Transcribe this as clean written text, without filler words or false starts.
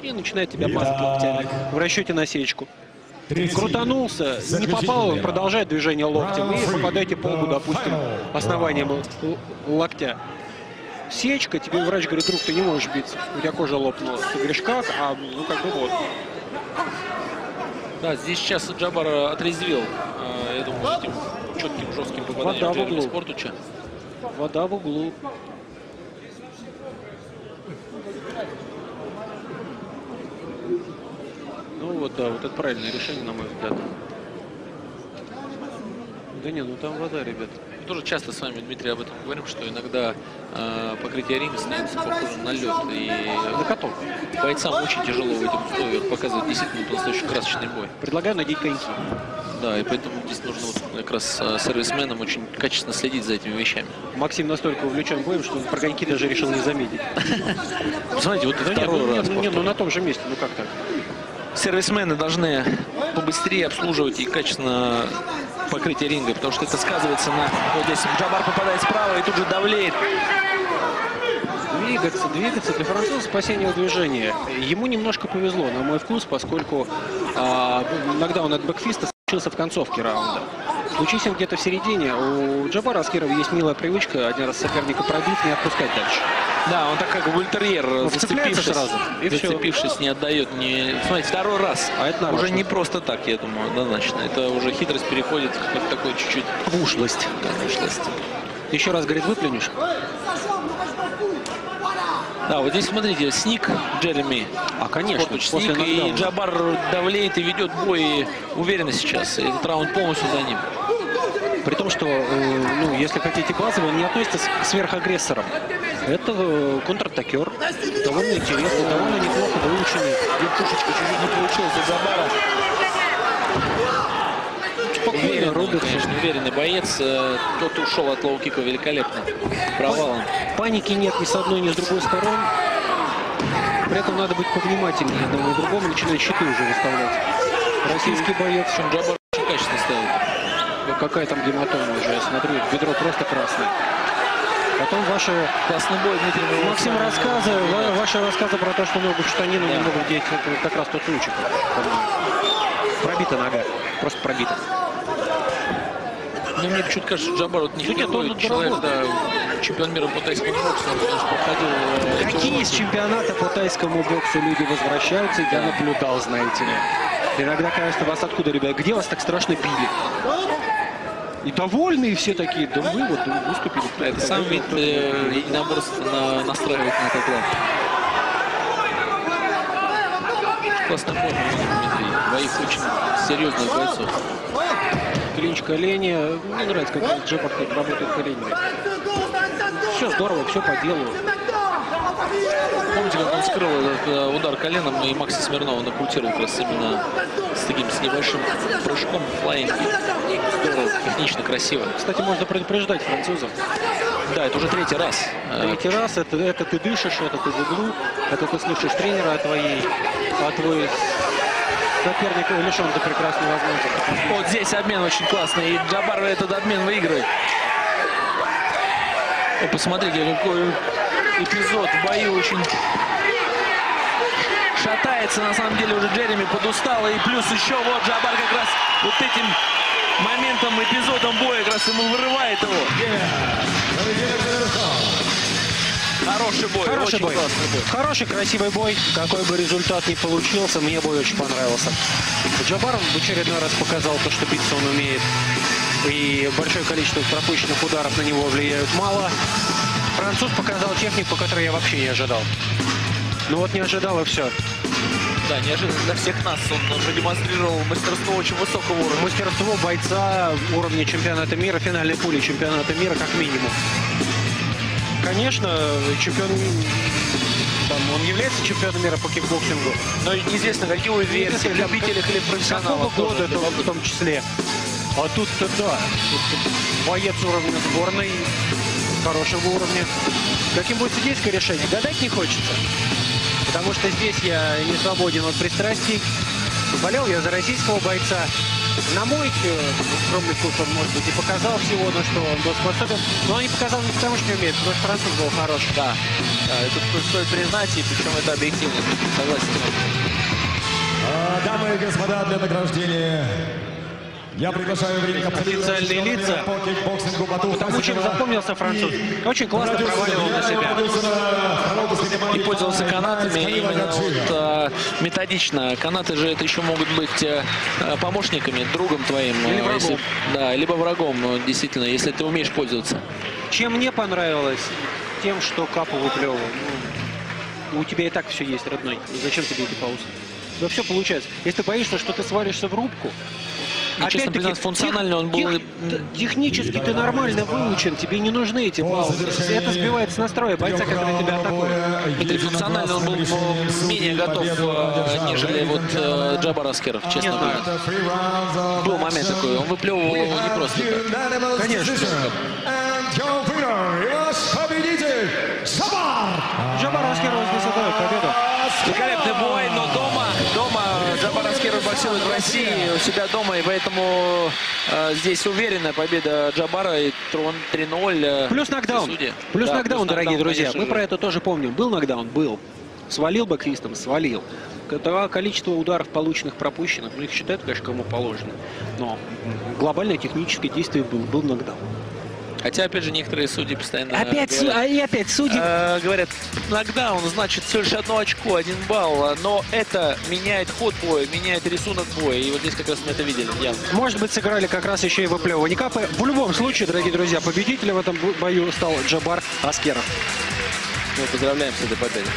и начинает тебя мазать локтями в расчете на сечку. Крутанулся, не попал, он продолжает движение локтем и попадаете по лбу, допустим, основанием локтя. Сечка, тебе врач говорит: друг, ты не можешь биться, у тебя кожа лопнула. Ты говоришь: как? А, ну как бы вот. Да, здесь сейчас Джабар отрезвил, я думаю, этим четким, жестким попаданием Джереми Спортуча. Вода в углу. Ну вот, да, вот это правильное решение, на мой взгляд. Да не, ну там вода, ребят. Мы тоже часто с вами, Дмитрий, об этом говорим, что иногда покрытие ринга становится похоже на лед. И на каток. Бойцам очень тяжело в этих условиях показывать действительно по-настоящему красочный бой. Предлагаю надеть коньки. Да, и поэтому здесь нужно вот как раз сервисменам очень качественно следить за этими вещами. Максим настолько увлечен боем, что про коньки даже решил не заметить. Смотрите, вот это второй раз. Ну на том же месте, ну как так? Сервисмены должны побыстрее обслуживать и качественно покрытие ринга, потому что это сказывается на... Вот здесь Джабар попадает справа и тут же давлеет. Двигаться для француза спасение движения. Ему немножко повезло, на мой вкус, поскольку иногда он от бэкфиста случился в концовке раунда. Случись он где-то в середине, у Джабара Аскерова есть милая привычка один раз соперника пробить, не отпускать дальше. Да, он так как вольтерьер, зацепившись, не отдает. Смотрите, второй раз. А это уже не просто так, я думаю, однозначно. Это уже хитрость переходит в такой чуть-чуть... Ушлость. Да, ушлость. Еще раз, говорит, выплюнешь? Да, вот здесь, смотрите, сник Джереми. Конечно. Сник, и Джабар давлеет и ведет бой уверенно сейчас. И этот раунд полностью за ним. При том, что, ну, если хотите базово, он не относится к сверхагрессорам. Это контратакер. Довольно интересный, довольно неплохо выученный. Вертушечка чуть-чуть не получилась у Джабара. Уверенный, конечно, уверенный боец. Тот ушел от лоу-кика великолепно. Провалом. Паники нет ни с одной, ни с другой стороны. При этом надо быть повнимательнее одному и другому. Начинает щиты уже выставлять. Российский боец. Джабар очень качественно ставит. Ну, какая там гематома уже, я смотрю. Бедро просто красное. Потом ваши... Классный бой, Дмитрий. Максим, ваши рассказы про то, что ногу в штанину не могут деть, это как раз тот случай. Пробита нога. Просто пробита. Ну, мне почему-то кажется, что Джабар вот не второй человек, да, чемпион мира по тайскому боксу, он, конечно, проходил... Какие из чемпионата по тайскому боксу люди возвращаются, я наблюдал, знаете ли. Иногда, конечно, вас откуда, ребят, где вас так страшно били? И довольные все такие, да мы вот выступили. Это сам вид единоборства настраивает на этот лад. Классная форма, Дмитрий. Двоих очень серьезных бойцов. Клинч колени. Мне нравится, как Джабар работает коленями. Все здорово, все по делу. Помните, как он скрыл этот удар коленом, и Макси Смирнова нокаутировал как раз именно с небольшим прыжком, флайинг. Здорово, технично, красиво. Кстати, можно предупреждать французов. Да, это уже третий раз. Третий раз, это ты дышишь, это ты в углу, это ты слышишь тренера твой соперник лишен до прекрасной возможности. Вот здесь обмен очень классный, и Джабар этот обмен выигрывает. О, посмотрите, какой эпизод в бою, очень шатается, на самом деле уже Джереми подустал, и плюс еще вот Джабар как раз вот этим моментом, эпизодом боя как раз ему вырывает его. Хороший бой, хороший очень бой. Классный бой. Хороший, красивый бой. Какой бы результат ни получился, мне бой очень понравился. Джабар в очередной раз показал то, что биться он умеет. И большое количество пропущенных ударов на него влияют мало. Француз показал технику, которую я вообще не ожидал. Ну вот не ожидал, и все. Да, неожиданно для всех нас он продемонстрировал мастерство очень высокого уровня. Мастерство бойца уровня чемпионата мира, финальной пули чемпионата мира как минимум. Конечно, чемпион, он является чемпионом мира по кикбоксингу. Но неизвестно, какие версии, любителях или профессионалов. Какого года это в том числе. А тут-то да, боец уровня сборной, хорошего уровня. Каким будет судейское решение? Гадать не хочется. Потому что здесь я не свободен от пристрастий. Болел я за российского бойца. На мой скромный вкус он, может быть, и показал всего, на что он был способен. Но он не показал не потому, что не умеет, потому что француз был хороший. Да. Это стоит признать, и причем это объективно. Согласен. Дамы и господа, для награждения я приглашаю в ринг официальные лица. по кикбоксингу Потому чем запомнился француз. Очень классно проваливал на себя. И пользовался канатами именно вот, методично. Канаты же это еще могут быть помощниками, другом твоим. Или врагом. Если, да, либо врагом, действительно, если ты умеешь пользоваться. Чем мне понравилось? Тем, что Капу выплевывал. Ну, у тебя и так все есть, родной. Зачем тебе эти паузы? Да все получается. Если ты боишься, что ты свалишься в рубку, И, честно признаться, функционально он был... Технически ты нормально выучен, тебе не нужны эти паузы. Это сбивает с настроя бойца, который тебя атакует. Дмитрий, функционально он был менее готов, нежели вот Джабар Аскеров, честно говоря. Был момент такой, он выплевывал его не просто так. Конечно. Джабар Аскеров засадает победу. Великолепный бой, но дома Джабар Аскеров боксирует в России, у себя дома, и поэтому здесь уверенная победа Джабара и 3-0. Плюс нокдаун. Плюс Да, нокдаун, плюс дорогие нокдаун, друзья. конечно Мы же. про это тоже помним. Был нокдаун? Был. Свалил боксистом? Свалил. Количество ударов полученных, пропущенных, ну их считают, конечно, кому положено. Но глобальное техническое действие был нокдаун. Хотя, опять же, некоторые судьи постоянно Опять судьи. говорят, нокдаун значит всего лишь 1 очко, 1 балл, но это меняет ход боя, меняет рисунок боя. И вот здесь как раз мы это видели явно. Может быть, сыграли как раз еще и выплевывание Капы. В любом случае, дорогие друзья, победителем в этом бою стал Джабар Аскеров. Мы поздравляем с этой победой.